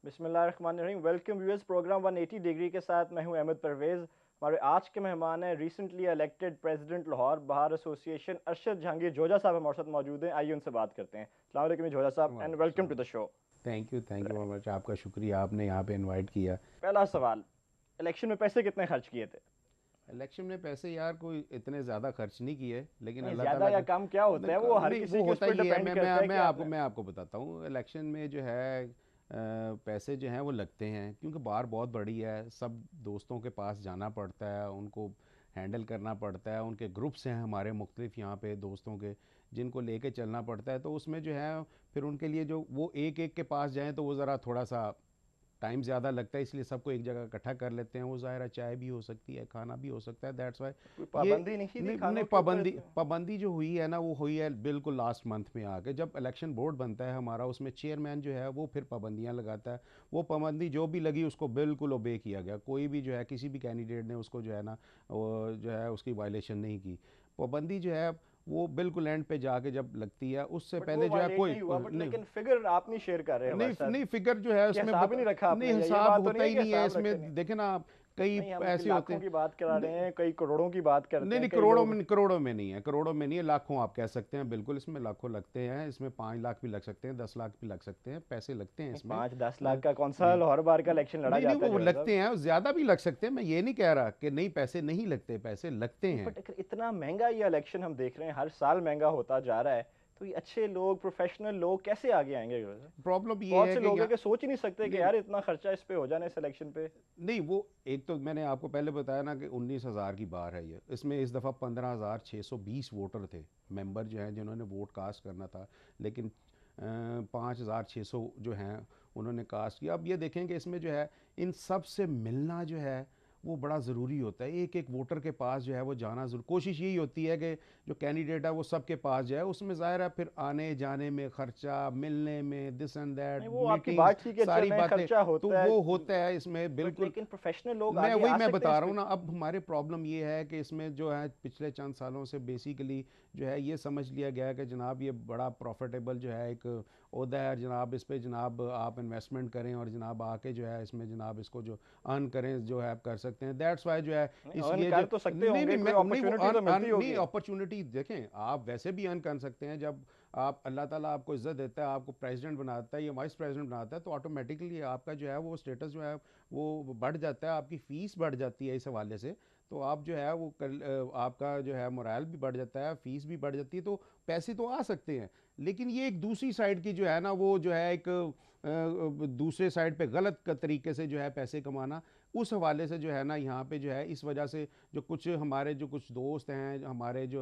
बिस्मिल्लाहिर्रहमानिर्रहीम। Welcome viewers, programme 180 degree के साथ मैं हूं अहमद परवेज़। हमारे आज के मेहमान हैं recently elected president Lahore bar association Arshad Jahangir Jhoja साहब हमारे साथ मौजूद हैं। आइए उनसे बात करते हैं। अस्सलाम वालेकुम जोजा साहब एंड वालेकुम वेलकम सलाम। To the show. Thank you very much, आपका शुक्रिया, आपने यहाँ पे इनवाइट किया। पहला सवाल, इलेक्शन में पैसे कितने खर्च किए थे? इलेक्शन में पैसे यार कोई इतने ज़्यादा खर्च नहीं किए, लेकिन नहीं, अल्लाह ज्यादा ताला या के कम क्या होता है वो हर नहीं, किसी वो के उस होता पर ही है। डिपेंड करता है कि आपने। मैं आपको बताता हूँ। इलेक्शन में जो है पैसे जो हैं वो लगते हैं, क्योंकि बार बहुत बड़ी है, सब दोस्तों के पास जाना पड़ता है, उनको हैंडल करना पड़ता है, उनके ग्रुप्स हैं हमारे मुख्तलिफ यहाँ पे दोस्तों के, जिनको लेके चलना पड़ता है। तो उसमें जो है फिर उनके लिए जो वो एक एक के पास जाएं तो वो ज़रा थोड़ा सा टाइम ज़्यादा लगता है, इसलिए सबको एक जगह इकट्ठा कर लेते हैं। वो ज़ाहिर है चाय भी हो सकती है, खाना भी हो सकता है, दैट्स वाई कोई ये पाबंदी नहीं थी नहीं नहीं, खानों के ऊपर पाबंदी इतने? पाबंदी जो हुई है ना, वो हुई है बिल्कुल लास्ट मंथ में आके, जब इलेक्शन बोर्ड बनता है हमारा, उसमें चेयरमैन जो है वो फिर पाबंदियाँ लगाता है। वो पाबंदी जो भी लगी उसको बिल्कुल ओबे किया गया, कोई भी जो है किसी भी कैंडिडेट ने उसको जो है ना वो जो है उसकी वायलेशन नहीं की। पाबंदी जो है वो बिल्कुल एंड पे जाके जब लगती है, उससे बट वो पहले जो है वायलेट कोई नहीं हुआ, बट नहीं लेकिन फिगर आप नहीं शेयर कर रहे हमारे नहीं साथ नहीं, फिगर जो है कि उसमें हिसाब ही नहीं रखा नहीं, आपने, या ये हिसाब बात तो होता नहीं है ही कि नहीं है हिसाब रखे नहीं? इसमें, देखे ना आप, कई नहीं, हम ऐसे होते लाखों हैं। की बात करा रहे नहीं, हैं, कई करोड़ों की बात करते नहीं हैं नहीं, कई लोग। करोड़ों में नहीं है, करोड़ों में नहीं है, लाखों आप कह सकते हैं, बिल्कुल इसमें लाखों लगते हैं, इसमें 5 लाख भी लग सकते हैं, 10 लाख भी लग सकते हैं, पैसे लगते हैं इसमें। 5-10 लाख का कौन सा जी, हर बार का इलेक्शन लड़ा नहीं नहीं, जाता है वो जोया लगते साहब? हैं, ज़्यादा भी लग सकते हैं, मैं ये नहीं कह रहा कि नहीं पैसे नहीं लगते, पैसे लगते नहीं, हैं। बट इतना महंगा ये इलेक्शन हम देख रहे हैं, हर साल महंगा होता जा रहा है, तो ये अच्छे लोग, प्रोफेशनल लोग कैसे आगे आएंगे जोया साहब? प्रॉब्लम ये बहुत है से कि लोग हैं यहाँ कि सोच ही नहीं सकते कि नहीं यार इतना खर्चा इस पे हो जाना इस इलेक्शन पे। नहीं, वो एक तो मैंने आपको पहले बताया ना कि 19,000 की बार है ये, इसमें इस दफ़ा 15,620 वोटर थे, मेंबर जो हैं जिन्होंने वोट कास्ट करना था, लेकिन 5,600 जो हैं उन्होंने कास्ट किया। अब ये देखें कि इसमें जो है इन सब से मिलना जो है वो बड़ा ज़रूरी होता है, एक एक वोटर के पास जो है वो जाना ज़रूर, कोशिश यही होती है कि जो कैंडिडेट है वो सबके पास जाए, उसमें ज़ाहिर है फिर आने जाने में ख़र्चा, मिलने में दिस एंड दैट, नहीं, वो आपकी मीटिंग्स, बात ठीक है, चल सारी रहे हैं, बातें, खर्चा तो होता है, वो होता है इसमें बट बिल्कुल। लेकिन प्रोफेशनल लोग मैं आगे वही आ मैं सकते हैं बता इस रहा पे। हूँ ना, अब हमारे प्रॉब्लम ये है कि इसमें जो है पिछले चंद सालों से बेसिकली जो है ये समझ लिया गया है कि जनाब ये बड़ा प्रॉफिटेबल जो है एक ओहदा है जनाब, इस पे जनाब आप इन्वेस्टमेंट करें और जनाब आके जो है इसमें जनाब इसको जो अर्न करें जो है आप कर सकते हैं, दैट्स वाई जो है नहीं, इस अर्न ये जो कर तो सकते नहीं नहीं होंगे, कोई मैं नहीं वो अपॉर्चुनिटी अर्न तो मिलती अर्न नहीं, होगी। अपॉर्चुनिटी देखें, आप वैसे भी अर्न कर सकते हैं जब आप अल्लाह ताला आपको इज्जत देता है, आपको प्रेसिडेंट बनाता है या वाइस प्रेसिडेंट बनाता है, तो ऑटोमेटिकली आपका जो है वो स्टेटस जो है वो बढ़ जाता है, आपकी फ़ीस बढ़ जाती है इस हवाले से। तो आप जो है वो आपका जो है मोरल भी बढ़ जाता है, फ़ीस भी बढ़ जाती है, तो पैसे तो आ सकते हैं। लेकिन ये एक दूसरी साइड की जो है ना वो जो है एक दूसरे साइड पे गलत तरीके से जो है पैसे कमाना, उस हवाले से जो है ना यहाँ पे जो है इस वजह से जो कुछ हमारे जो कुछ दोस्त हैं हमारे जो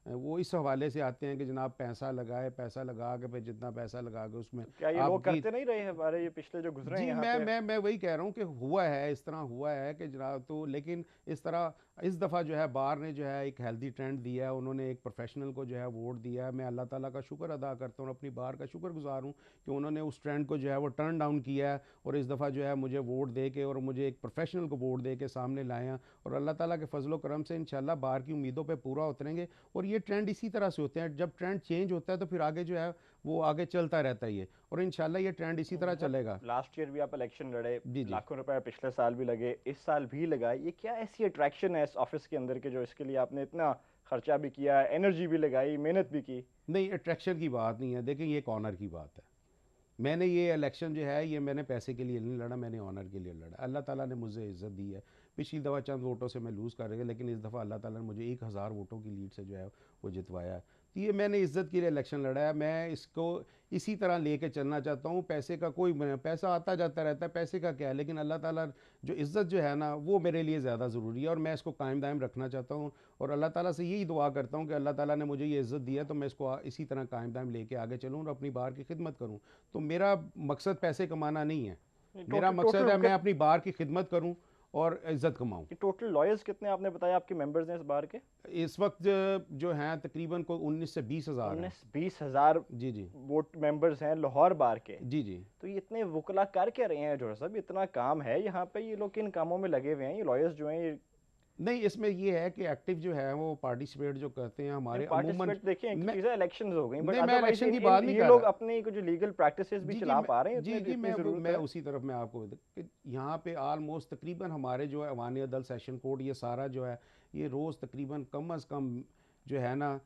वो इस हवाले से आते हैं कि जनाब पैसा लगाए, पैसा लगा के फिर जितना पैसा लगा के उसमें तो क्या ये आप लोग करते नहीं रहे हमारे ये पिछले जो गुजरे हैं जी, यहाँ पे? मैं वही कह रहा हूँ कि हुआ है, इस तरह हुआ है कि जनाब, तो लेकिन इस तरह इस दफ़ा जो है बार ने जो है एक हेल्दी ट्रेंड दिया है, उन्होंने एक प्रोफेशनल को जो है वोट दिया है। मैं अल्लाह ताला का शुक्र अदा करता हूँ, अपनी बार का शुक्रगुजार हूँ कि उन्होंने उस ट्रेंड को जो है वो टर्न डाउन किया है, और इस दफ़ा जो है मुझे वोट दे के और मुझे एक प्रोफेशनल को वोट दे के सामने लाए हैं, और अल्लाह ताला के फजलो करम से इंशाल्लाह बार की उम्मीदों पर पूरा उतरेंगे। और ये ट्रेंड इसी तरह से होते हैं, जब ट्रेंड चेंज होता है तो फिर आगे जो है वो आगे चलता रहता है ये, और इंशाल्लाह ये ट्रेंड इसी तरह चलेगा। लास्ट ईयर भी आप इलेक्शन लड़े, जी जी। लाखों रुपए पिछले साल भी लगे, इस साल भी लगा, ये क्या ऐसी अट्रैक्शन है इस ऑफिस के अंदर के जो इसके लिए आपने इतना खर्चा भी किया, एनर्जी भी लगाई, मेहनत भी की? नहीं, अट्रैक्शन की बात नहीं है, देखिए ये एक ऑनर की बात है। मैंने ये इलेक्शन जो है ये मैंने पैसे के लिए नहीं लड़ा, मैंने ऑनर के लिए लड़ा। अल्लाह ताला ने मुझे इज़्ज़त दी है। पिछली दफ़ा चंद वोटों से मैं लूज़ कर रहा था, लेकिन इस दफ़ा अल्लाह ताला ने मुझे 1,000 वोटों की लीड से जो है वो जितवाया है। तो ये मैंने इज़्ज़त के लिए इलेक्शन लड़ा है, मैं इसको इसी तरह लेके चलना चाहता हूँ। पैसे का कोई पैसा आता जाता रहता है, पैसे का क्या है, लेकिन अल्लाह ताला जो इज़्ज़त जो है ना वो मेरे लिए ज़्यादा ज़रूरी है, और मैं इसको कायम दायम रखना चाहता हूँ। और अल्लाह ताला से यही दुआ करता हूँ कि अल्लाह ताला ने मुझे ये इज़्ज़त दी है, तो मैं इसको इसी तरह कायम दायम लेके आगे चलूँ और अपनी बार की खिदमत करूँ। तो मेरा मकसद पैसे कमाना नहीं है, मेरा टोटल मकसद है टोटल मैं अपनी बार की खिदमत करूं और इज़्ज़त कमाऊं। टोटल लॉयर्स कितने आपने बताया आपके मेंबर्स हैं इस बार के? इस वक्त जो हैं तकरीबन को 19 से 20 हज़ार हैं। 19-20 हज़ार जी जी। वोट मेंबर्स हैं लाहौर बार के। जी जी। तो ये इतने वकला कर क्या रहे हैं जोड़ा साहब? इतना काम है यहाँ पे, ये लोग किन कामों में लगे हुए हैं ये लॉयर्स जो हैं ये? नहीं, इसमें ये है कि एक्टिव जो है वो पार्टिसिपेट जो करते हैं हमारे अमूमन। पार्टिसिपेट देखिए एक मैं चीज़ है, इलेक्शंस हो गई, बट नहीं, मैं अदरवाइज इलेक्शन इन की इन बात नहीं ये कर लोग रहा। अपने कुछ लीगल प्रैक्टिसेस भी जी जी चला पा रहे हैं, जी इतने जी, इतनी ज़रूरत मैं है। उसी तरफ मैं आपको कि यहाँ पे आलमोस्ट तकरीबन हमारे जो है अवानिया दल सेशन कोर्ट ये सारा जो है ये रोज़ तकरीबन कम अज़ कम जो है ना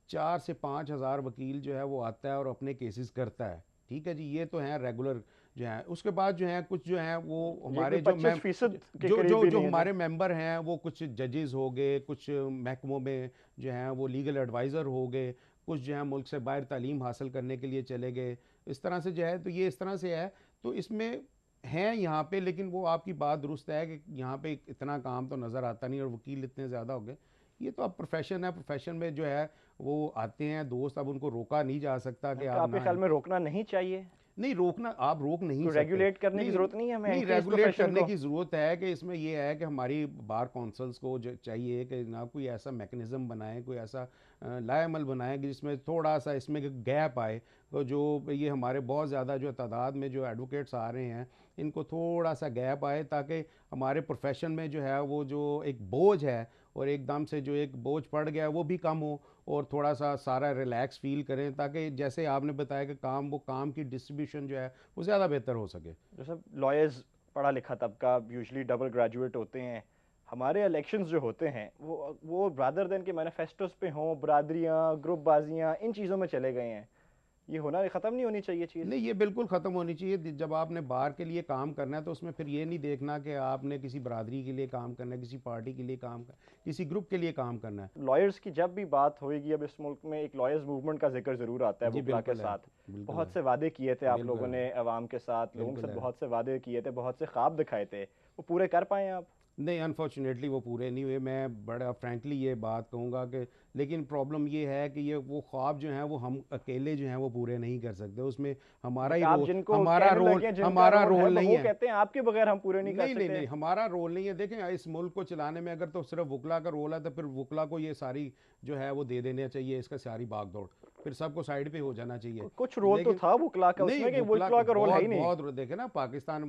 4 से 5 हज़ार वकील जो है वो आता है और अपने केसेस करता है। ठीक है जी, ये तो हैं रेगुलर जो है। उसके बाद जो है कुछ जो है वो ये कोई हमारे जो मैम 25% के जो करीब जो भी जो नहीं है जी। हमारे मेंबर हैं वो कुछ जजेस हो गए, कुछ महकमों में जो हैं वो लीगल एडवाइज़र हो गए, कुछ जो है मुल्क से बाहर तालीम हासिल करने के लिए चले गए। इस तरह से जो है तो ये इस तरह से है। तो इसमें हैं यहाँ पे, लेकिन वो आपकी बात दुरुस्त है कि यहाँ पे इतना काम तो नज़र आता नहीं और वकील इतने ज़्यादा हो गए। ये तो अब प्रोफेशन है, प्रोफेशन में जो है वो आते हैं दोस्त, अब उनको रोका नहीं जा सकता कि तो आप आपके ना ख्याल में रोकना नहीं चाहिए? नहीं रोकना, आप रोक नहीं कोई सकते। रेगुलेट करने की नहीं ज़रूरत नहीं है हमें नहीं, एंटी इस रेगुलेट प्रोफेशन करने को? की ज़रूरत है कि इसमें ये है कि हमारी बार कौंसल्स को जो चाहिए कि ना कोई ऐसा मैकेनिज़्म बनाए, कोई ऐसा लाएमल बनाए कि जिसमें थोड़ा सा इसमें गैप आए। तो जो ये हमारे बहुत ज़्यादा जो तादाद में जो एडवोकेट्स आ रहे हैं इनको थोड़ा सा गैप आए, ताकि हमारे प्रोफेशन में जो है वो जो एक बोझ है और एकदम से जो एक बोझ पड़ गया वो भी कम हो और थोड़ा सा सारा रिलैक्स फील करें, ताकि जैसे आपने बताया कि काम की डिस्ट्रीब्यूशन जो है वो ज़्यादा बेहतर हो सके। जैसे लॉयर्स पढ़ा लिखा तबका यूजुअली डबल ग्रेजुएट होते हैं, हमारे इलेक्शंस जो होते हैं वो रादर देन के मैनिफेस्टोस पे हों, बरादरियाँ, ग्रुपबाजियाँ इन चीज़ों में चले गए हैं। ये होना ख़त्म नहीं होनी चाहिए चीज़? नहीं, ये बिल्कुल ख़त्म होनी चाहिए। जब आपने बार के लिए काम करना है तो उसमें फिर ये नहीं देखना कि आपने किसी बरादरी के लिए काम करना है, किसी पार्टी के लिए काम करना, किसी ग्रुप के लिए काम करना है। लॉयर्स की जब भी बात होएगी, अब इस मुल्क में एक लॉयर्स मूवमेंट का जिक्र ज़रूर आता है जी वकला के बिल्कुल है, साथ। बिल्कुल बहुत है, से वादे किए थे आप लोगों बिल्कुल है, ने अवाम के साथ, लोगों के बिल्कुल साथ है। बहुत से वादे किए थे, बहुत से ख्वाब दिखाए थे, वो पूरे कर पाए आप? नहीं, अनफॉर्चुनेटली वो पूरे नहीं हुए। मैं बड़ा फ्रैंकली ये बात कहूँगा कि लेकिन प्रॉब्लम ये है कि ये वो ख्वाब जो हैं वो हम अकेले जो हैं वो पूरे नहीं कर सकते। उसमें बट आप जिनको हमारा कहने रोल लगे हैं जिनका हमारा रोल है, रोल नहीं वो है। कहते हैं आपके बगैर हम पूरे नहीं कर नहीं नहीं सकते। नहीं, हमारा रोल नहीं है। देखें, इस मुल्क को चलाने में अगर तो सिर्फ वकला का रोल है तो फिर वकला को ये सारी जो है वो दे देना चाहिए, इसका सारी भागदौड़, फिर सबको साइड पे हो जाना चाहिए। कुछ रोल तो लेकिन था वकला का नहीं, उसमें, कि वकला वकला का रोल है बहुत ही नहीं। बहुत देखे ना, पाकिस्तान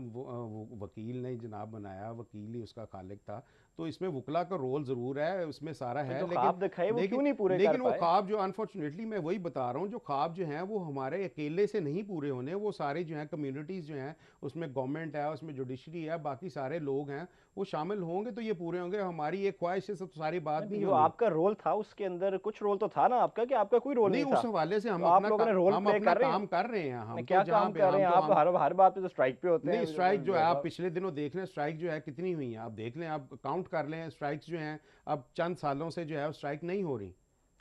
वकील ने जनाब बनाया, वकील ही उसका खालिक था। तो इसमें वकला का रोल ज़रूर है, उसमें सारा तो है। जो लेकिन ख्वाब दिखाए वो क्यों लेकिन नहीं पूरे कर लेकिन वो पाए? ख्वाब जो अनफॉर्चुनेटली मैं वही बता रहा हूँ, जो ख्वाब जो हैं वो हमारे अकेले से नहीं पूरे होने, वो सारे जो हैं कम्युनिटीज़ जो हैं, उसमें गवर्नमेंट है, उसमें जुडिशरी है, बाकी सारे लोग हैं, वो शामिल होंगे तो ये पूरे होंगे। हमारी एक ख्वाहिश से तो सारी बात नहीं जो होनी। आपका रोल था उसके अंदर कुछ रोल तो था ना आपका, कि आपका कोई रोल नहीं, नहीं था? उस हवाले से तो आप लोगों ने रोल हम प्ले अपना कर रहे हैं? काम कर रहे हैं। हम तो क्या जहाँ काम पे कर रहे हम हैं तो आप? हम हर हर बात पे तो स्ट्राइक पे होते नहीं, हैं स्ट्राइक जो है आप वैभव। पिछले दिनों देख लें, स्ट्राइक जो है कितनी हुई हैं, आप देख लें, आप काउंट कर लें स्ट्राइक्स जो हैं। अब चंद सालों से जो है स्ट्राइक नहीं हो रही।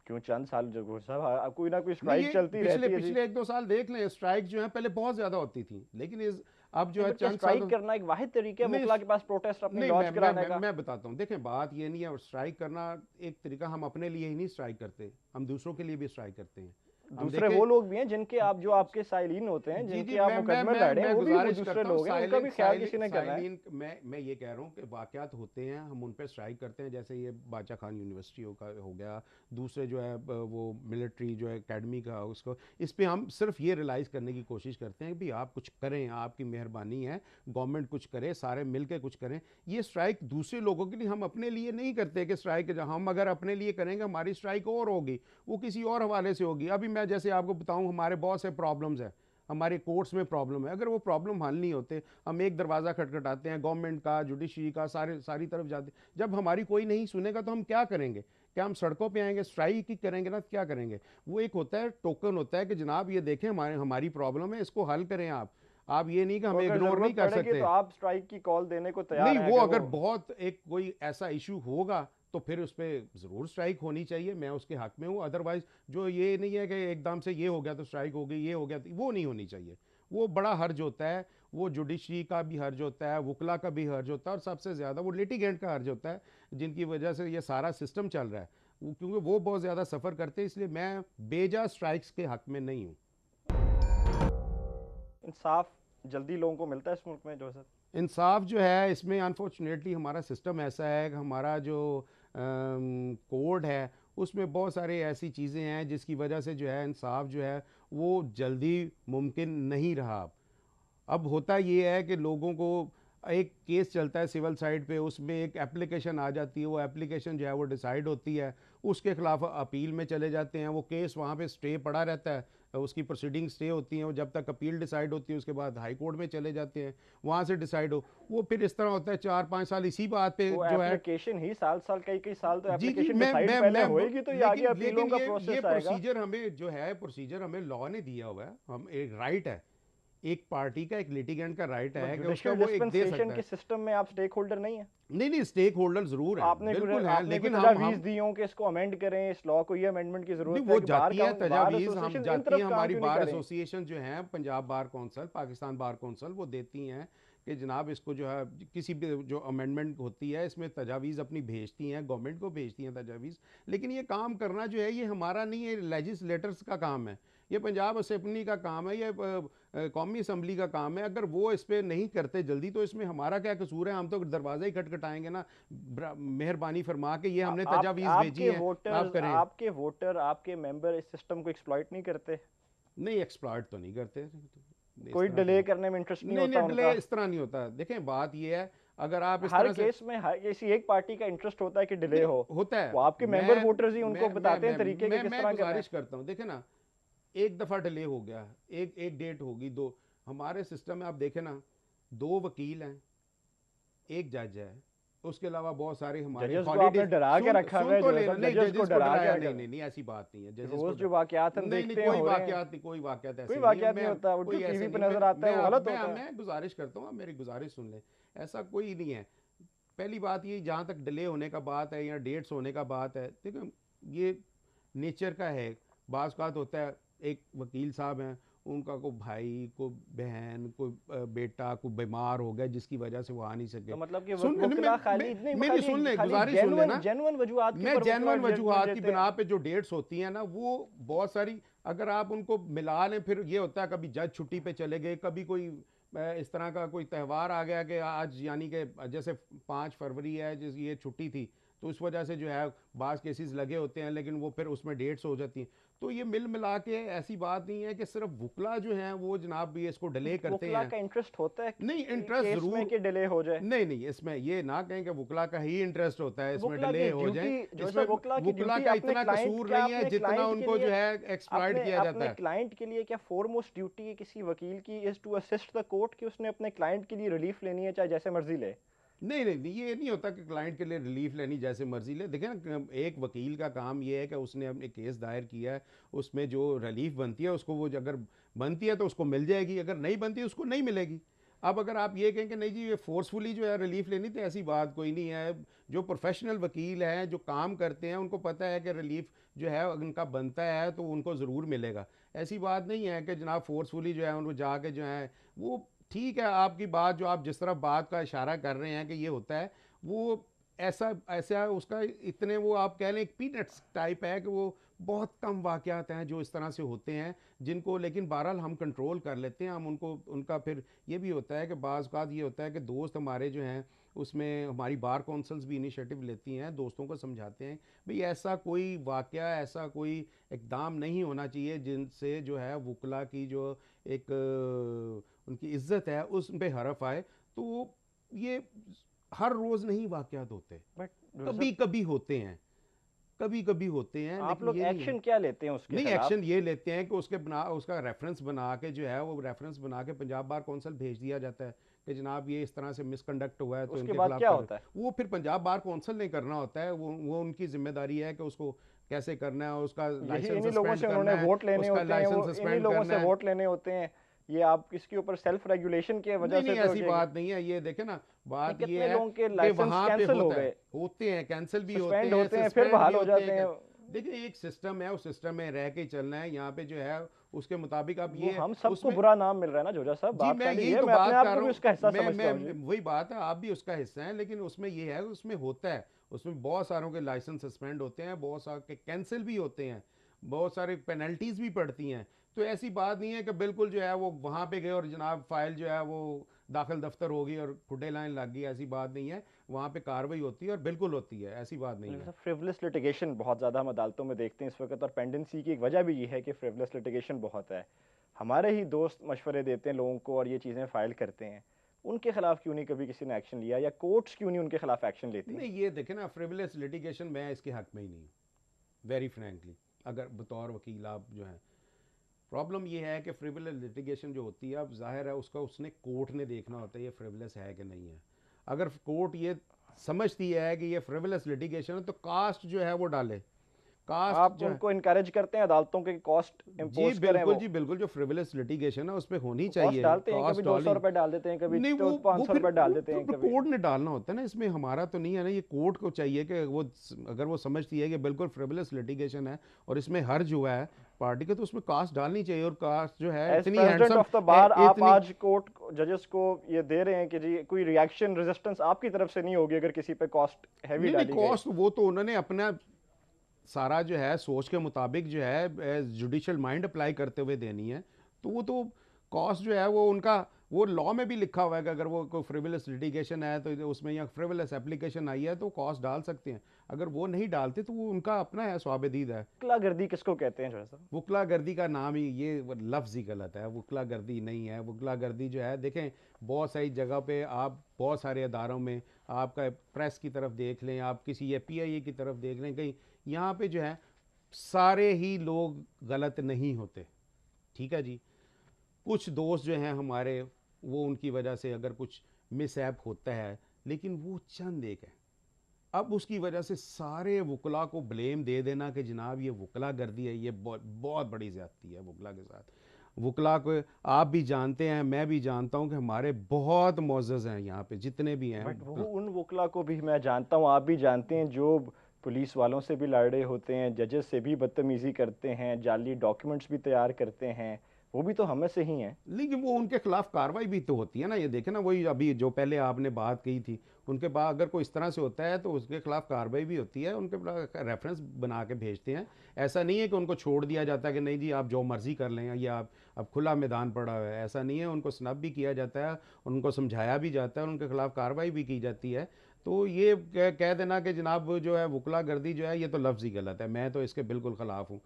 क्यों चंद साल जो सब कोई ना कोई नहीं, स्ट्राइक ये चलती पिछले रहती है जी। पिछले 1-2 साल देख लें, स्ट्राइक जो है पहले बहुत ज़्यादा होती थी, लेकिन इस अब जो नहीं, है बट क्या चंद स्ट्राइक सालों करना एक वाहिद तरीका है नहीं वकला के पास प्रोटेस्ट अपनी नहीं, लॉन्च कराने का? मैं बताता हूँ। देखें, बात ये नहीं है, स्ट्राइक करना एक तरीका, हम अपने लिए ही नहीं स्ट्राइक करते, हम दूसरों के लिए भी स्ट्राइक करते हैं। हम दूसरे देखें वो लोग भी हैं जिनके आप, जो आपके साइलिन होते हैं, जी जी, जिनके आप मुकदमे लड़ रहे हैं, मैं वो भी वो गुजारिश दूसरे करता हूँ, लोग हैं, उनका भी ख्याल किसी ने करना है। साइलिन मैं ये कह रहा हूँ कि वाक़यात होते हैं, हम उन पे स्ट्राइक करते हैं। जैसे ये बादशाह खान यूनिवर्सिटी का हो गया, दूसरे जो है वो मिलिट्री जो है एकेडमी का, उसको इस पे हम सिर्फ ये रियलाइज़ करने की कोशिश करते हैं कि भाई आप कुछ करें, आपकी मेहरबानी है, गवर्नमेंट कुछ करे, सारे मिल के कुछ करें। ये स्ट्राइक दूसरे लोगों के लिए, हम अपने लिए नहीं करते कि स्ट्राइक हम अगर अपने लिए करेंगे हमारी स्ट्राइक और होगी, वो किसी और हवाले से होगी। अभी मैं जैसे आपको बताऊँ, हमारे बहुत से प्रॉब्लम्स हैं, हमारे कोर्ट्स में प्रॉब्लम है। अगर वो प्रॉब्लम हल नहीं होते, हम एक दरवाज़ा खटखटाते हैं, गवर्नमेंट का, जुडिशरी का, सारी तरफ जाते, जब हमारी कोई नहीं सुनेगा तो हम क्या करेंगे? क्या हम सड़कों पे आएंगे? स्ट्राइक ही करेंगे ना, क्या करेंगे? वो एक होता है, टोकन होता है कि जनाब ये देखें हमारी प्रॉब्लम है, इसको हल करें आप ये नहीं कि तो हमें अगर इग्नोर नहीं जरूरत कर पड़ेगी सकते। तो आप स्ट्राइक की कॉल देने को तैयार नहीं, हैं? वो अगर अगर वो बहुत एक कोई ऐसा इशू होगा तो फिर उस पर ज़रूर स्ट्राइक होनी चाहिए, मैं उसके हक में हूँ। अदरवाइज़ जो ये नहीं है कि एकदम से ये हो गया तो स्ट्राइक हो गई, ये हो गया तो वो नहीं होनी चाहिए। वो बड़ा हर्ज होता है, वो जुडिशरी का भी हर्ज होता है, वकला का भी हर्ज होता है, और सबसे ज़्यादा वो लिटिगेंट का हर्ज होता है, जिनकी वजह से ये सारा सिस्टम चल रहा है। क्योंकि वो बहुत ज़्यादा सफ़र करते हैं, इसलिए मैं बेजा स्ट्राइक्स के हक में नहीं हूँ। इंसाफ जल्दी लोगों को मिलता है इस मुल्क में जो सर? इंसाफ जो है इसमें अनफॉर्चुनेटली हमारा सिस्टम ऐसा है कि हमारा जो कोड है उसमें बहुत सारे ऐसी चीज़ें हैं जिसकी वजह से जो है इंसाफ जो है वो जल्दी मुमकिन नहीं रहा। अब होता ये है कि लोगों को एक केस चलता है सिविल साइड पे, उसमें एक एप्लीकेशन आ जाती है, वो एप्लीकेशन जो है वो डिसाइड होती है, उसके खिलाफ अपील में चले जाते हैं, वो केस वहाँ पे स्टे पड़ा रहता है, उसकी प्रोसीडिंग स्टे होती हैं, वो जब तक अपील डिसाइड होती है उसके बाद हाई कोर्ट में चले जाते हैं, वहाँ से डिसाइड हो, वो फिर इस तरह होता है 4-5 साल इसी बात पे वो जो है। एप्लीकेशन ही साल साल कई कई साल तो जी जी एप्लीकेशन डिसाइड पहले होएगी, तो ये आगे लेकिन अपीलों का ये प्रोसेस आएगा। प्रोसीजर हमें जो है, प्रोसीजर हमें लॉ ने दिया हुआ है, हम एक राइट है, एक पार्टी का, एक लिटिगेंट का राइट है कि उसका जुडिशियल वो एक दे डिस्पेंसेशन सकता के है। सिस्टम में आप स्टेक होल्डर नहीं है? नहीं स्टेक होल्डर जरूर हैं, आपने बिल्कुल हैं, आपने कोई लेकिन तजावीज हम दी हो कि इसको अमेंड करें, इस लॉ को, ये अमेंडमेंट की नहीं, जरूरत है वो कि जाती है बार तजावीज़, हम एसोसिएशन इन जाती है, तरफ काम हमारी क्यों नहीं बार करें? एसोसिएशन जो है, Punjab bar council, Pakistan bar council, वो देती हैं कि जनाब इसको जो है किसी भी जो अमेंडमेंट होती है इसमें तजावीज़ अपनी भेजती हैं, गवर्नमेंट को भेजती हैं तजावीज़, लेकिन ये काम करना जो है ये हमारा नहीं है, लेजिस्लेटर्स का काम है, ये पंजाब असेंबली का काम है, ये कौमी असम्बली का काम है। अगर वो इस पर नहीं करते जल्दी तो इसमें हमारा क्या कसूर है? हम तो दरवाज़ा ही खटखटाएंगे ना, मेहरबानी फरमा के ये हमने तजावीज़ भेजी हैं, आप करें। आपके वोटर, आपके मेंबर इस सिस्टम को एक्सप्लॉइट नहीं करते? नहीं, एक्सप्लॉइट तो नहीं करते, इस कोई तरह डिले तो करने में इंटरेस्ट नहीं नहीं होता नहीं, डिले उनका? इस तरह नहीं होता। देखें बात ये है, अगर आप इस हर तरह से केस में हर किसी एक पार्टी का इंटरेस्ट होता है कि डिले नहीं हो, होता है, वो आपके मेंबर वोटर्स ही उनको बताते हैं मैं तरीके कि किस मैं तरह करना है। गुजारिश करता हूँ, देखें ना, एक दफ़ा डिले हो गया, एक एक डेट होगी, दो, हमारे सिस्टम में आप देखें ना, 2 वकील हैं, एक जज है, उसके अलावा बहुत सारे हमारे जजेस को आपने हॉलीडेज, डरा के सुन रखा हुआ सुन है तो जो लेना, सब, नहीं जजेस को जजेस को डरा के डराया, रखा नहीं है। नहीं नहीं, ऐसी बात नहीं है, जजेस को रोज जो वाकयात हम नहीं नहीं, देखते हैं कोई हो रहे हैं, वाकयात नहीं, कोई वाकयात कोई ऐसे नहीं है, वाकयात नहीं मैं होता, वो जो कोई टीवी ऐसे पे नहीं, नजर आता है वो गलत होता है। मैं गुजारिश करता हूँ, आप मेरी गुजारिश सुन लें, ऐसा कोई नहीं है। पहली बात ये, जहाँ तक डिले होने का बात है या डेट्स होने का बात है, देखो ये नेचर का है, बाज़ बात होता है, एक वकील साहब हैं, उनका कोई भाई, कोई बहन, कोई बेटा, कोई बीमार हो गया जिसकी वजह से वो आ नहीं सके, तो मतलब कि सुन लेना, वकला खाली नहीं, मेरी सुन ले, खाली गुजारिश सुन लेना, जेन्युइन वजूहात के मैं ऊपर वकला जेन्युइन जजमेंट वजूहात की देते हैं। बिना पे जो डेट्स होती हैं ना, वो बहुत सारी, अगर आप उनको मिला लें, फिर ये होता है कभी जज छुट्टी पे चले गए, कभी कोई इस तरह का कोई त्यौहार आ गया कि आज, यानी कि जैसे 5 फरवरी है, जिस ये छुट्टी थी, तो उस वजह से जो है बाज़ केसेस लगे होते हैं, लेकिन वो फिर उसमें डेट्स हो जाती हैं, तो ये मिल मिला के ऐसी बात नहीं है कि सिर्फ वकला जो हैं वो जनाब भी इसको डिले करते वकला हैं। का इंटरेस्ट होता है नहीं, इंटरेस्ट केस में जरूर, कि डिले हो जाए? नहीं नहीं, इसमें ये ना कहें कि वकला का ही इंटरेस्ट होता है इसमें वकला डिले की हो जाए, ड्यूटी जो इसमें है, वकला की वकला ड्यूटी का अपने इतना क्लाइंट, कसूर क्या नहीं है अपने जितना क्लाइंट के उनको लिए, जो है एक्सप्लॉइट किया जाता अपने है। क्लाइंट के लिए क्या फोरमोस्ट ड्यूटी है किसी वकील की, is to assist the court, कि उसने अपने क्लाइंट के लिए रिलीफ लेनी है चाहे जैसे मर्जी ले? नहीं नहीं नहीं, ये नहीं होता कि क्लाइंट के लिए रिलीफ लेनी जैसे मर्जी ले। देखिए ना, एक वकील का काम ये है कि उसने अपने केस दायर किया है, उसमें जो रिलीफ बनती है उसको, वो अगर बनती है तो उसको मिल जाएगी, अगर नहीं बनती उसको नहीं मिलेगी। अब अगर आप ये कहें कि नहीं जी ये फोर्सफुली जो है रिलीफ लेनी, तो ऐसी बात कोई नहीं है। जो प्रोफेशनल वकील हैं, जो काम करते हैं, उनको पता है कि रिलीफ जो है उनका बनता है तो उनको ज़रूर मिलेगा। ऐसी बात नहीं है कि जनाब फोर्सफुली जो है उनको जाके जो है वो, ठीक है आपकी बात, जो आप जिस तरह बात का इशारा कर रहे हैं कि ये होता है, वो ऐसा ऐसा उसका इतने, वो आप कह लें एक पीनट्स टाइप है कि वो बहुत कम वाक़यात हैं जो इस तरह से होते हैं जिनको, लेकिन बहरहाल हम कंट्रोल कर लेते हैं, हम उनको, उनका फिर ये भी होता है कि बाज़ औक़ात ये होता है कि दोस्त हमारे जो हैं उसमें हमारी बार काउंसिल्स भी इनिशिएटिव लेती हैं, दोस्तों को समझाते हैं भाई ऐसा कोई वाक़या, ऐसा कोई इक़दाम नहीं होना चाहिए जिनसे जो है वकला की जो एक उनकी इज्जत है उस पे हरफ आए। तो ये हर रोज़ नहीं वाक़यात होते, बट कभी कभी होते हैं, कभी कभी होते हैं, आप लेकिन लोग ये नहीं है। एक्शन क्या लेते हैं उसके नहीं, खिलाफ? एक्शन ये लेते हैं कि उसके बना, उसका रेफरेंस बना के जो है वो रेफरेंस बना के पंजाब बार कौंसिल भेज दिया जाता है कि जनाब ये इस तरह से मिसकंडक्ट हुआ है तो उसके इनके बाद खिलाफ क्या कर। होता है? वो फिर पंजाब बार कौंसिल ने करना होता है, वो उनकी जिम्मेदारी है कि उसको कैसे करना है, उसका यही लाइसेंस इन्हीं लोगों सस्पेंड से उन्होंने करना है, वोट लेने उसका होते हैं, लाइसेंस वो इन्हीं सस्पेंड लोगों करना से है। वोट लेने होते हैं, ये आप इसके ऊपर सेल्फ रेगुलेशन की वजह नहीं से नहीं, तो हो ऐसी जाएगी। बात नहीं है, ये देखे ना, बात ये कितने है लोगों के कि लाइसेंस वहां पे कैंसिल हो होता है, गए, होते हैं कैंसिल भी होते सस्पेंड हैं, होते हैं, फिर सस्पेंड भी बहाल हो होते जाते हैं। हैं। देखिए एक सिस्टम है, उस सिस्टम में रह के चलना है, यहाँ पे जो है उसके मुताबिक अब वो ये हम सबको उसमें। बुरा नाम मिल रहा है ना जोजा साहब, जी बात मैं खाली यही ये, तो मैं अपने बात आप कर को रहा भी उसका हिस्सा हूँ, समझता हूँ जी। वही बात है, आप भी उसका हिस्सा हैं, लेकिन उसमें ये है, उसमें होता है, उसमें बहुत सारों के लाइसेंस सस्पेंड होते हैं, बहुत सारे के कैंसिल भी होते हैं, बहुत सारे पेनल्टीज भी पड़ती हैं। तो ऐसी बात नहीं है कि बिल्कुल जो है वो वहाँ पे गए और जनाब फाइल जो है वो दाखिल दफ्तर होगी और खुडे लाइन लग गई, ऐसी बात नहीं है, वहाँ पे कार्रवाई होती है और बिल्कुल होती है, ऐसी बात नहीं है। फ्रिवलेस लिटिगेशन बहुत ज़्यादा हम अदालतों में देखते हैं इस वक्त, और पेंडेंसी की एक वजह भी ये है कि फ्रिवलेस लिटिगेशन बहुत है। हमारे ही दोस्त मशवरे देते हैं लोगों को और ये चीज़ें फ़ाइल करते हैं, उनके खिलाफ क्यों नहीं कभी किसी ने एक्शन लिया, या कोर्ट्स क्यों नहीं उनके खिलाफ एक्शन लेती? नहीं, ये देखें ना, फ्रिवलेस लिटिगेशन मैं इसके हक में ही नहीं हूँ, वेरी फ्रैंकली। अगर बतौर वकील आप जो है, प्रॉब्लम ये है कि फ्रिवलेस लिटिगेशन जो होती है, अब जाहिर है उसका उसने कोर्ट ने देखना होता है ये फ्रिवलेस है कि नहीं है। अगर कोर्ट ये समझती है कि ये फ्रिवलेस लिटिगेशन है तो कास्ट जो है वो डाले, कास्ट आप जो है। उनको इनकरेज करते हैं अदालतों के कॉस्ट जी इम्पोज करें? बिल्कुल, वो जी बिल्कुल, जो फ्रिवलेस लिटिगेशन है उस पे होनी कॉस्ट चाहिए, डालते हैं, कभी कास्ट 200 डाली। रुपए डाल देते हैं, कभी नहीं, तो वो 500 फिर रुपए डाल वो देते हैं, फिर कभी। कोर्ट ने डालना होता है ना, इसमें हमारा तो नहीं है ना, ये कोर्ट को चाहिए कि वो अगर वो समझती है कि बिल्कुल फ्रिवलेस लिटिगेशन है और इसमें हर्ज हुआ है पार्टी का, तो उसमें कास्ट डालनी चाहिए। और कास्ट जो है एज इतनी president handsome of the bar आप इतनी, आज कोर्ट जजेस को ये दे रहे हैं कि जी कोई रिएक्शन रेजिस्टेंस आपकी तरफ से नहीं होगी अगर किसी पे कॉस्ट हैवी नहीं नहीं, डाली गई? कॉस्ट वो तो उन्होंने अपना सारा जो है सोच के मुताबिक जो है जुडिशल माइंड अप्लाई करते हुए देनी है। तो वो तो कॉस्ट जो है वो उनका, वो लॉ में भी लिखा हुआ है कि अगर वो कोई फ्रिवलेस लिटिगेशन है तो उसमें, या फ्रिवलेस एप्लीकेशन आई है तो कॉस्ट डाल सकते हैं। अगर वो नहीं डालते तो वो उनका अपना है, स्वाबदीद है। वकलागर्दी किसको कहते हैं जोजा साहब? वकलागर्दी का नाम ही, ये लफ्ज़ ही गलत है, वकलागर्दी नहीं है। वकलागर्दी जो है, देखें बहुत सारी जगह पे, आप बहुत सारे अदारों में, आपका प्रेस की तरफ देख लें, आप किसी ये PIA की तरफ देख लें, कहीं यहाँ पे जो है सारे ही लोग गलत नहीं होते, ठीक है जी। कुछ दोस्त जो हैं हमारे, वो उनकी वजह से अगर कुछ मिसहैप होता है, लेकिन वो चंद एक है। अब उसकी वजह से सारे वकला को ब्लेम दे देना कि जनाब ये वकला गर्दी है, ये बहुत बहुत बड़ी ज़्यादती है वकला के साथ। वकला को आप भी जानते हैं, मैं भी जानता हूं कि हमारे बहुत मुअज़्ज़ज़ हैं यहाँ पे जितने भी हैं। बट वो उन वकला को भी मैं जानता हूँ, आप भी जानते हैं, जो पुलिस वालों से भी लड़ रहे होते हैं, जजेस से भी बदतमीजी करते हैं, जाली डॉक्यूमेंट्स भी तैयार करते हैं, वो भी तो हमें से ही हैं। लेकिन वो उनके खिलाफ कार्रवाई भी तो होती है ना। ये देखें ना, वही अभी जो पहले आपने बात कही थी, उनके बाद अगर कोई इस तरह से होता है तो उसके खिलाफ कार्रवाई भी होती है, उनके रेफरेंस बना के भेजते हैं। ऐसा नहीं है कि उनको छोड़ दिया जाता है कि नहीं जी आप जो मर्जी कर लें, या आप अब खुला मैदान पड़ा हुआ है, ऐसा नहीं है। उनको स्नब भी किया जाता है, उनको समझाया भी जाता है, उनके खिलाफ कार्रवाई भी की जाती है। तो ये कह देना कि जनाब जो है वकला गर्दी जो है, ये तो लफ्ज़ ही गलत है, मैं तो इसके बिल्कुल ख़िलाफ़ हूँ।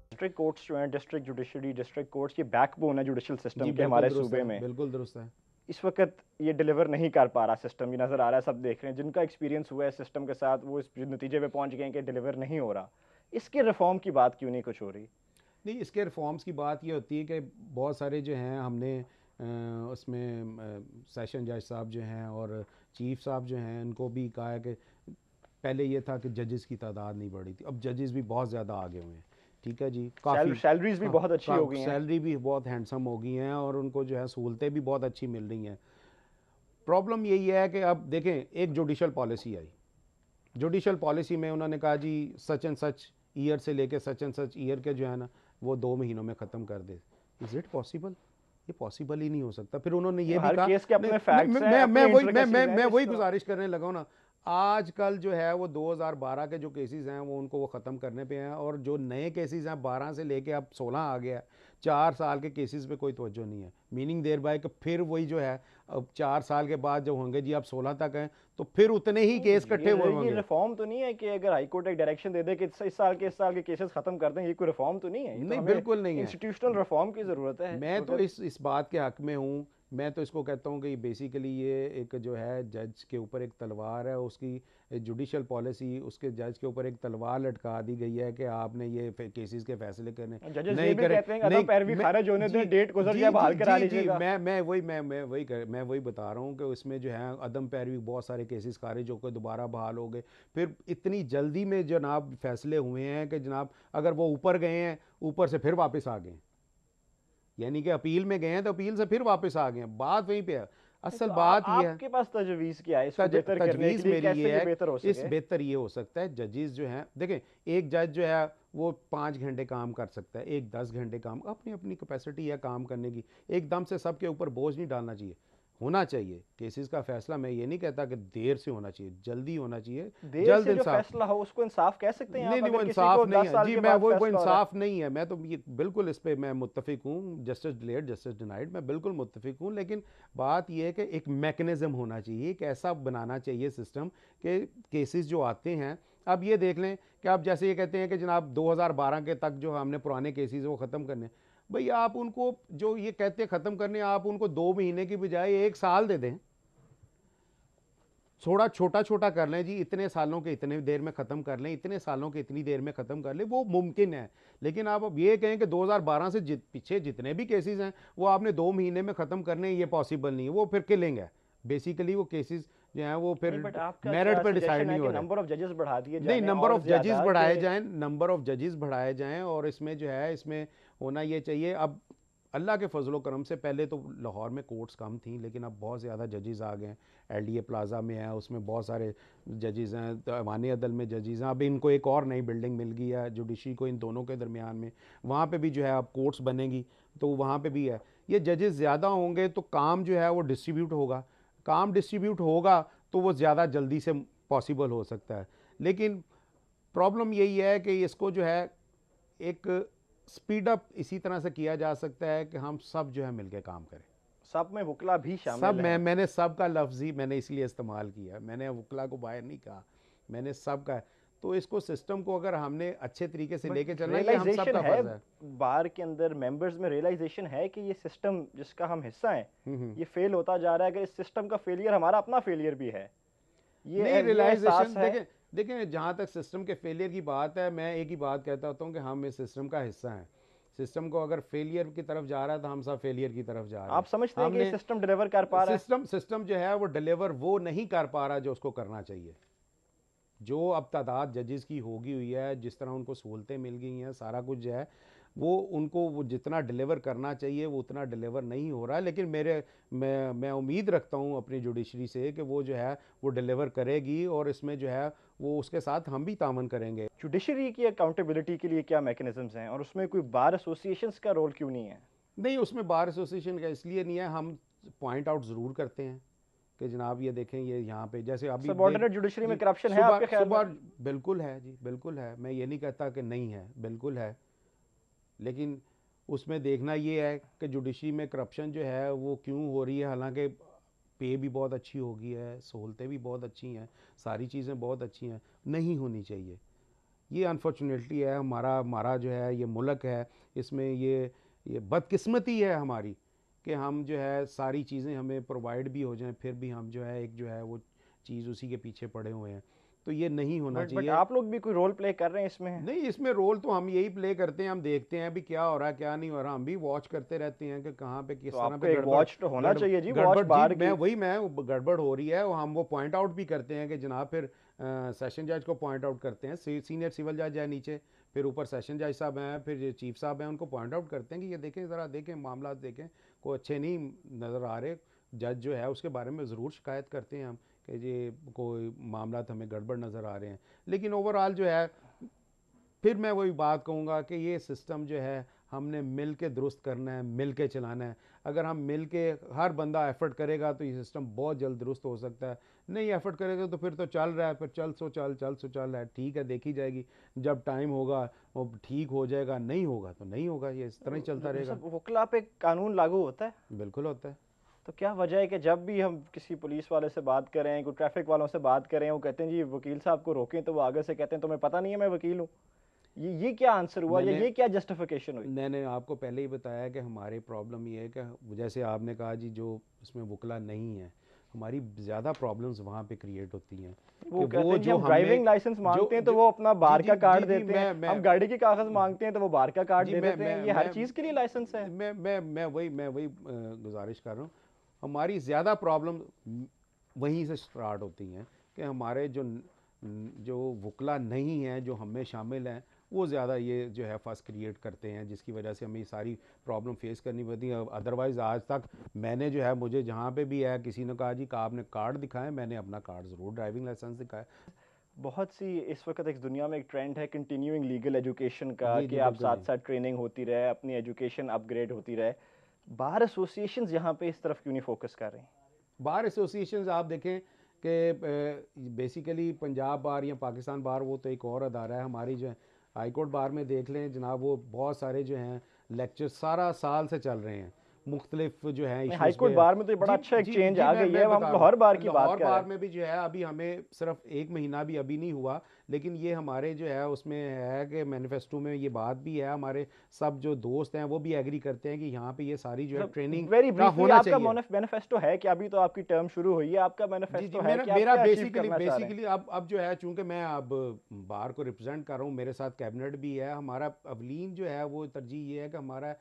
डिस्ट्रिक्ट कोर्ट्स जो हैं, डिस्ट्रिक्ट जुडिशरी, डिस्ट्रिक्ट कोर्ट्स, ये बैकबोन है जुडिशल सिस्टम जी के बिल्कुल हमारे दुरुस्त सूबे है, में। बिल्कुल दुरुस्त है। इस वक्त ये डिलीवर नहीं कर पा रहा सिस्टम, ये नज़र आ रहा है, सब देख रहे हैं, जिनका एक्सपीरियंस हुआ है सिस्टम के साथ वो इस नतीजे पे पहुंच गए हैं कि डिलीवर नहीं हो रहा। इसके रिफॉर्म की बात क्यों नहीं कुछ हो रही? नहीं, इसके रिफॉर्म्स की बात ये होती है कि बहुत सारे जो हैं हमने उसमें सेशन जज साहब जो हैं और चीफ साहब जो हैं, उनको भी कहा है कि पहले ये था कि जजेस की तादाद नहीं बढ़ी थी, अब जजेस भी बहुत ज़्यादा आगे हुए हैं, ठीक है जी। काफ़ी सैलरीज भी बहुत अच्छी हो गई हैं, सैलरी भी बहुत हैंडसम हो गई हैं और उनको जो है सहूलतें भी बहुत अच्छी मिल रही हैं। प्रॉब्लम यही है कि अब देखें, एक जुडिशल पॉलिसी आई, जुडिशल पॉलिसी में उन्होंने कहा जी सच एंड सच ईयर से लेके सच एंड सच ईयर के जो है ना वो 2 महीनों में ख़त्म कर दे। Is it possible? ये पॉसिबल ही नहीं हो सकता। फिर उन्होंने ये भी हर कहा, केस के अपने फैक्ट्स हैं, मैं अपनी इंट्रिकेसीज हैं, मैं इस वही तरह। गुजारिश करने लगा हूँ ना। आजकल जो है वो 2012 के जो केसेस हैं वो उनको वो ख़त्म करने पे हैं, और जो नए केसेस हैं 12 से लेके अब 16 आ गया, 4 साल के केसेस पे कोई तवज्जो नहीं है। मीनिंग देयर बाय कि फिर वही जो है अब 4 साल के बाद जो होंगे जी आप 16 तक हैं, तो फिर उतने ही केस इकट्ठे हुए ये होंगे। रिफॉर्म तो नहीं है कि अगर हाई कोर्ट एक डायरेक्शन दे दे कि इस साल के केसेस खत्म कर दें, ये कोई रिफॉर्म तो नहीं है। ये तो नहीं, हमें बिल्कुल नहीं है। इंस्टीट्यूशनल रिफॉर्म की जरूरत है मैं तो वक्त। इस बात के हक में हूँ। मैं तो इसको कहता हूँ कि बेसिकली ये एक जो है जज के ऊपर एक तलवार है, उसकी जुडिशल पॉलिसी, उसके जज के ऊपर एक तलवार लटका दी गई है कि आपने ये केसेस के फैसले करने जजेस ये नहीं भी करें। कहते हैं कि नहीं, अदम पैरवी खारिज होने दें, डेट गुजर जी जाए, बहाल जी करा जी जी, लीजिएगा। मैं वही बता रहा हूँ कि उसमें जो है अदम पैरवी, बहुत सारे केसेस खारिज होकर दोबारा बहाल हो गए। फिर इतनी जल्दी में जनाब फैसले हुए हैं कि जनाब अगर वो ऊपर गए हैं, ऊपर से फिर वापस आ गए, यानी कि अपील में गए हैं तो अपील से फिर वापस आ गए हैं। बात वहीं पे है। असल तो बात यह है, आपके पास तजवीज़ क्या है इसको बेहतर करने के तजवीज़ लिए, मेरी कैसे ये ये है, बेहतर हो इस सके? बेहतर ये हो सकता है, जजेस जो हैं, देखें एक जज जो है वो 5 घंटे काम कर सकता है, एक 10 घंटे काम, अपनी अपनी कैपेसिटी है काम करने की। एकदम से सबके ऊपर बोझ नहीं डालना चाहिए। होना चाहिए केसेस का फैसला, मैं ये नहीं कहता कि देर से होना चाहिए, जल्दी होना चाहिए, देर जल्द से जो इंसाफ। फैसला हो उसको इंसाफ कह सकते हैं नहीं आप? नहीं, वो अगर किसी इंसाफ को नहीं 10 है साल जी, के मैं बाद वो फैसला हो रहा है। इंसाफ नहीं है। मैं तो ये बिल्कुल इस पे मैं मुत्तफिक हूँ, जस्टिस डिलेड जस्टिस डिनाइड, मैं बिल्कुल मुत्तफिक हूँ। लेकिन बात ये है कि एक मैकेनिज्म होना चाहिए, एक ऐसा बनाना चाहिए सिस्टम कि केसेस जो आते हैं, अब ये देख लें कि आप जैसे ये कहते हैं कि जनाब 2012 के तक जो हमने पुराने केसेस वो ख़त्म करने, भाई आप उनको जो ये कहते हैं ख़त्म करने, आप उनको 2 महीने की बजाय 1 साल दे दें, थोड़ा छोटा छोटा कर लें जी, इतने सालों के इतने देर में ख़त्म कर लें, इतने सालों के इतनी देर में ख़त्म कर लें, वो मुमकिन है। लेकिन आप अब ये कहें कि 2012 से पीछे जितने भी केसेस हैं वो आपने 2 महीने में ख़त्म करने, ये पॉसिबल नहीं है, वो फिर किलिंग है बेसिकली। वो केसेस जो हैं वो फिर नहीं, बट आपका मेरिट क्या पर डिसाइड सजेशन है नहीं कि हो रहे। नंबर ऑफ जजेस बढ़ा दिए नहीं, जाएं नंबर और ऑफ जजेस ज्यादा बढ़ाए के? जाएं, नंबर ऑफ जजेस बढ़ाए जाएं, और इसमें जो है इसमें होना ये चाहिए। अब अल्लाह के फजलो करम से पहले तो लाहौर में कोर्ट्स कम थी, लेकिन अब बहुत ज़्यादा जजेस आ गए हैं। एलडीए प्लाजा में है, उसमें बहुत सारे जजेस हैं, तो अवानी अदल में जजेस हैं। अब इनको एक और नई बिल्डिंग मिल गई है जुडिशरी को, इन दोनों के दरमियान में, वहाँ पे भी जो है अब कोर्ट्स बनेगी, तो वहाँ पे भी है। ये जजेस ज़्यादा होंगे तो काम जो है वो डिस्ट्रीब्यूट होगा, काम डिस्ट्रीब्यूट होगा तो वो ज़्यादा जल्दी से पॉसिबल हो सकता है। लेकिन प्रॉब्लम यही है कि इसको जो है एक स्पीड अप इसी तरह से किया जा सकता है कि हम सब जो है मिलके काम करें। सब में वकला भी सब शामिल हैं? मैंने सब का लफ्ज़ ही मैंने इसलिए इस्तेमाल किया, मैंने वकला को बाहर नहीं कहा, मैंने सब का। तो इसको सिस्टम को अगर हमने अच्छे तरीके से लेके बट चलना, ये हम सब रियलाइजेशन का है फर्ज है। बार के अंदर मेंबर्स में, रियलाइजेशन है कि ये सिस्टम जिसका हम हिस्सा हैं हम्म। ये फेल होता जा रहा है, कि इस सिस्टम का फेलियर हमारा अपना फेलियर भी है, नहीं, ये एहसास रियलाइजेशन है? देखें, जहाँ तक सिस्टम के फेलियर की बात है, मैं एक ही बात कहता होता हूँ कि हम इस सिस्टम का हिस्सा हैं। सिस्टम को अगर फेलियर की तरफ जा रहा है तो हम सब फेलियर की तरफ जा रहे आप हैं। समझते हैं कि ये हमने सिस्टम डिलीवर कर पा रहा है? सिस्टम जो है वो डिलीवर वो नहीं कर पा रहा जो उसको करना चाहिए। जो अब तादाद जजेस की होगी हुई है, जिस तरह उनको सहूलतें मिल गई हैं, सारा कुछ जो है वो उनको वो जितना डिलीवर करना चाहिए वो उतना डिलीवर नहीं हो रहा है। लेकिन मैं उम्मीद रखता हूँ अपनी जुडिशरी से कि वो जो है वो डिलीवर करेगी, और इसमें जो है वो उसके साथ हम भी तामन करेंगे। जुडिशरी की अकाउंटेबिलिटी के लिए क्या मैकेनिज्म्स हैं, और उसमें कोई बार एसोसिएशंस का रोल क्यों नहीं है? नहीं, उसमें बार एसोसिएशन का इसलिए नहीं है, हम पॉइंट आउट ज़रूर करते हैं कि जनाब ये देखें, ये यहाँ पे जैसे अभी सबऑर्डिनेट जुडिशरी में जी, करप्शन है सुबह आपके ख्याल में? सुबह बिल्कुल है जी, बिल्कुल है, मैं ये नहीं कहता कि नहीं है, बिल्कुल है। लेकिन उसमें देखना ये है कि जुडिशरी में करप्शन जो है वो क्यों हो रही है, हालांकि पे भी बहुत अच्छी हो गई है, सहूलतें भी बहुत अच्छी हैं, सारी चीज़ें बहुत अच्छी हैं, नहीं होनी चाहिए। ये अनफॉर्चुनेटली है, हमारा हमारा जो है ये मुल्क है, इसमें ये बदकिस्मती है हमारी कि हम जो है सारी चीज़ें हमें प्रोवाइड भी हो जाएं, फिर भी हम जो है एक जो है वो चीज़ उसी के पीछे पड़े हुए हैं। तो ये नहीं होना बट चाहिए। आप लोग भी कोई रोल प्ले कर रहे हैं इसमें? नहीं, इसमें रोल तो हम यही प्ले करते हैं, हम देखते हैं अभी क्या हो रहा है क्या नहीं हो रहा, हम भी वॉच करते रहते हैं कि कहाँ पे किस तो तरह आपको पे एक वॉच तो होना चाहिए जी, वॉच गड़बड़ जी, बार की। मैं गड़बड़ हो रही है, और हम वो पॉइंट आउट भी करते हैं कि जनाब फिर सेशन जज को पॉइंट आउट करते हैं, सीनियर सिविल जज है नीचे, फिर ऊपर सेशन जज साहब हैं, फिर चीफ साहब हैं, उनको पॉइंट आउट करते हैं कि ये देखें, ज़रा देखें मामला देखें, कोई अच्छे नहीं नज़र आ रहे। जज जो है उसके बारे में ज़रूर शिकायत करते हैं हम कि ये कोई मामला हमें गड़बड़ नज़र आ रहे हैं। लेकिन ओवरऑल जो है फिर मैं वही बात कहूँगा कि ये सिस्टम जो है हमने मिल के दुरुस्त करना है, मिल के चलाना है। अगर हम मिल के हर बंदा एफर्ट करेगा तो ये सिस्टम बहुत जल्द दुरुस्त हो सकता है। नहीं एफर्ट करेगा तो फिर तो चल रहा है, फिर चल सो चल है, ठीक है, देखी जाएगी, जब टाइम होगा वो ठीक हो जाएगा, नहीं होगा तो नहीं होगा, ये इस तरह ही चलता रहेगा। सब वकला पे कानून लागू होता है? बिल्कुल होता है। तो क्या वजह है कि जब भी हम किसी पुलिस वाले से बात करें, कोई ट्रैफिक वालों से बात करें, वो कहते हैं जी वकील साहब को रोकें, तो वो आगे से कहते हैं तुम्हें पता नहीं है मैं वकील हूँ? ये क्या आंसर हुआ, या मैंने ये क्या जस्टिफिकेशन हुई? मैंने आपको पहले ही बताया कि हमारी प्रॉब्लम ये है कि जैसे आपने कहा जी जो इसमें वकला नहीं है, हमारी ज़्यादा प्रॉब्लम्स वहाँ पे क्रिएट होती हैं वो कि कहते हैं जी जो हम हमने ड्राइविंग लाइसेंस जो मांगते हैं तो जो वो अपना जी बार जी का कार्ड जी जी देते हैं, मैं हम गाड़ी की कागज मांगते हैं तो वो बार का कार्ड जी दे देते हैं। ये हर चीज के लिए लाइसेंस है? मैं वही गुजारिश कर रहा हूँ। हमारी ज़्यादा प्रॉब्लम वहीं से स्टार्ट होती हैं कि हमारे जो वकला नहीं हैं, जो हमें शामिल हैं, वो ज़्यादा ये जो है फस क्रिएट करते हैं, जिसकी वजह से हमें सारी प्रॉब्लम फेस करनी पड़ती है। अदरवाइज़ आज तक मैंने जो है, मुझे जहाँ पे भी है किसी ने कहा जी का आपने कार्ड दिखाएं, मैंने अपना कार्ड ज़रूर ड्राइविंग लाइसेंस दिखाया। बहुत सी इस वक्त एक दुनिया में एक ट्रेंड है कंटिन्यूइंग लीगल एजुकेशन का, जी कि जी आप बिल्कुल साथ जी। साथ ट्रेनिंग होती रहे, अपनी एजुकेशन अपग्रेड होती रहे। बार एसोसिएशंस यहाँ पे इस तरफ क्यों नहीं फोकस कर रही? बार एसोसिएशंस आप देखें कि बेसिकली पंजाब बार या पाकिस्तान बार वो तो एक और अदारा है, हमारी जो है हाई कोर्ट बार में देख लें जनाब, वो बहुत सारे जो हैं लेक्चर सारा साल से चल रहे हैं, मुख्तलिफ जो है हाई इश्यूज कोर्ट पे। बार में तो ये बड़ा जी अच्छा एक जी चेंज जी आ मैं गई है। अब हम बता रहा लाहौर बार हूँ, की बात लाहौर कर रहे बार हैं। में भी जो है अभी हमें सिर्फ 1 महीना भी अभी नहीं हुआ, लेकिन ये हमारे जो है उसमें है कि मैनिफेस्टो में ये बात भी है, हमारे सब जो दोस्त हैं वो भी एग्री करते हैं कि यहाँ पे ये सारी जो है ट्रेनिंग वेरी का ब्रीफली होना आपका चाहिए। मैनिफेस्टो है कि अभी तो आपकी टर्म शुरू हुई है, आपका जी जी मैनिफेस्टो है मेरा कि आप मेरा क्या अचीव बेसिकली करना चाह रहे हैं? बेसिकली अब जो है चूंकि मैं अब बार को रिप्रेजेंट कर रहा हूँ, मेरे साथ कैबिनेट भी है, हमारा अवलीन जो है वो तरजीह ये है कि हमारा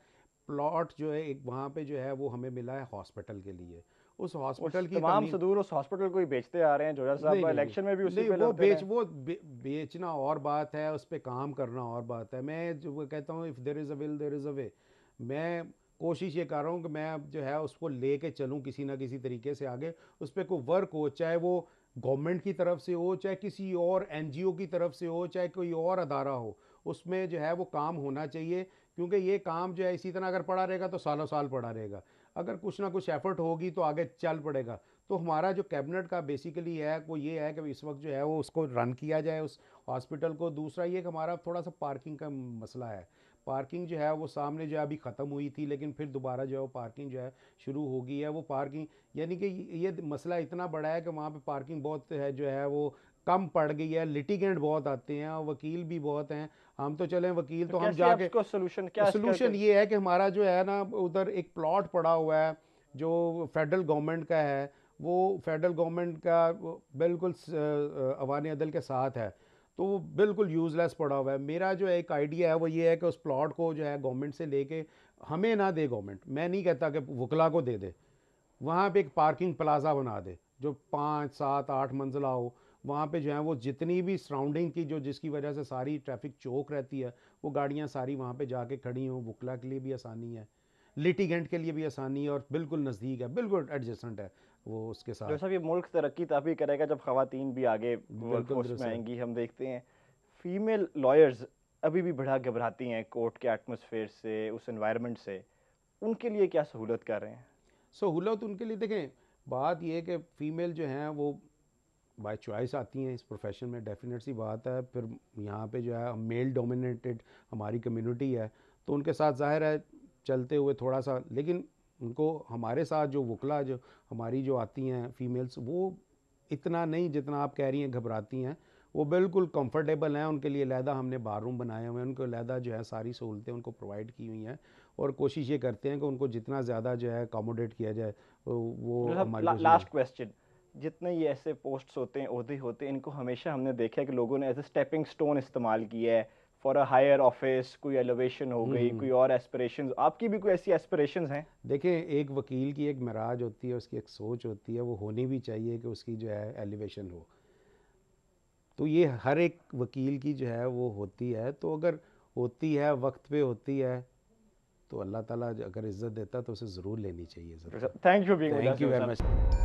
प्लॉट जो है एक वहाँ पे जो है वो हमें मिला है हॉस्पिटल के लिए। उस उस हॉस्पिटल की तमाम कमीन सदूर उस हॉस्पिटल को ही बेचते आ रहे हैं। जोया नहीं साहब नहीं नहीं इलेक्शन में भी उसी नहीं, पे लड़ते रहे। बेचना और बात है, उस पर काम करना और बात है। मैं जो वो कहता हूँ if there is a will there is a way. मैं कोशिश ये कर रहा हूँ कि मैं अब जो है उसको लेके चलूँ किसी ना किसी तरीके से आगे, उस पर कोई वर्क हो, चाहे वो गवर्नमेंट की तरफ से हो, चाहे किसी और एनजीओ की तरफ से हो, चाहे कोई और अदारा हो, उसमें जो है वो काम होना चाहिए। क्योंकि ये काम जो है इसी तरह अगर पड़ा रहेगा तो सालों साल पड़ा रहेगा, अगर कुछ ना कुछ एफर्ट होगी तो आगे चल पड़ेगा। तो हमारा जो कैबिनेट का बेसिकली है वो ये है कि इस वक्त जो है वो उसको रन किया जाए उस हॉस्पिटल को। दूसरा ये कि हमारा थोड़ा सा पार्किंग का मसला है। पार्किंग जो है वो सामने जो है अभी ख़त्म हुई थी, लेकिन फिर दोबारा जो है वो पार्किंग जो है शुरू हो गई है। वो पार्किंग यानी कि ये मसला इतना बड़ा है कि वहाँ पे पार्किंग बहुत है जो है वो कम पड़ गई है, लिटिगेंट बहुत आते हैं और वकील भी बहुत हैं। हम तो चलें वकील तो तो हम कैसे आप जाके, इसको सोल्यूशन क्या इसका सोल्यूशन ये है कि हमारा जो है ना उधर एक प्लॉट पड़ा हुआ है जो फेडरल गवर्नमेंट का है, वो फेडरल गवर्नमेंट का बिल्कुल अवानी अदल के साथ है, तो वो बिल्कुल यूज़लेस पड़ा हुआ है। मेरा जो एक आइडिया है वो ये है कि उस प्लॉट को जो है गवर्नमेंट से लेके हमें ना दे गवर्नमेंट, मैं नहीं कहता कि वकला को दे दे, वहाँ पे एक पार्किंग प्लाजा बना दे जो 5 7 8 मंजिला हो। वहाँ पे जो है वो जितनी भी सराउंडिंग की जो जिसकी वजह से सारी ट्रैफिक चौक रहती है, वो गाड़ियाँ सारी वहाँ पे जाके खड़ी हों। वकला के लिए भी आसानी है, लिटिगेंट के लिए भी आसानी है, और बिल्कुल नज़दीक है, बिल्कुल एडजेसेंट है वो उसके जो साथ। सब ये मुल्क तरक्की तभी करेगा जब खवातीन भी आगे बिल्कुल वर्कफोर्स में दुरुस्त है। आएंगी। हम देखते हैं फीमेल लॉयर्स अभी भी बड़ा घबराती हैं कोर्ट के एटमॉस्फेयर से, उस एनवायरनमेंट से। उनके लिए क्या सहूलत कर रहे हैं? सहूलत उनके लिए देखें, बात यह है कि फ़ीमेल जो हैं वो बाय चॉइस आती हैं इस प्रोफेशन में, डेफिनेट सी बात है। फिर यहाँ पे जो है मेल डोमिनेटेड हमारी कम्युनिटी है, तो उनके साथ ज़ाहिर है चलते हुए थोड़ा सा, लेकिन उनको हमारे साथ जो वकला जो हमारी जो आती हैं फ़ीमेल्स, वो इतना नहीं जितना आप कह रही हैं घबराती हैं। वो बिल्कुल कंफर्टेबल हैं, उनके लिए अलहदा हमने बाथरूम बनाए हुए हैं, उनको अलहदा जो है सारी सहूलतें उनको प्रोवाइड की हुई हैं, और कोशिश ये करते हैं कि उनको जितना ज़्यादा जो है अकोमोडेट किया जाए, वो जो सब हमारी कोशिश है। लास्ट क्वेश्चन, जितने ये ऐसे पोस्ट्स होते हैं, ओहदे होते हैं, इनको हमेशा हमने देखा है कि लोगों ने एज ए स्टेपिंग स्टोन इस्तेमाल किया है फॉर अ हायर ऑफिस। कोई एलिवेशन हो गई, कोई और एस्पिरेशंस। आपकी भी कोई ऐसी एस्पिरेशंस हैं? देखें, एक वकील की एक मिराज होती है, उसकी एक सोच होती है, वो होनी भी चाहिए कि उसकी जो है एलिवेशन हो। तो ये हर एक वकील की जो है वो होती है, तो अगर होती है वक्त पे होती है तो अल्लाह ताला अगर इज़्ज़त देता तो उसे ज़रूर लेनी चाहिए, ज़रूर। Thank you being with thank us you very साहब। मच।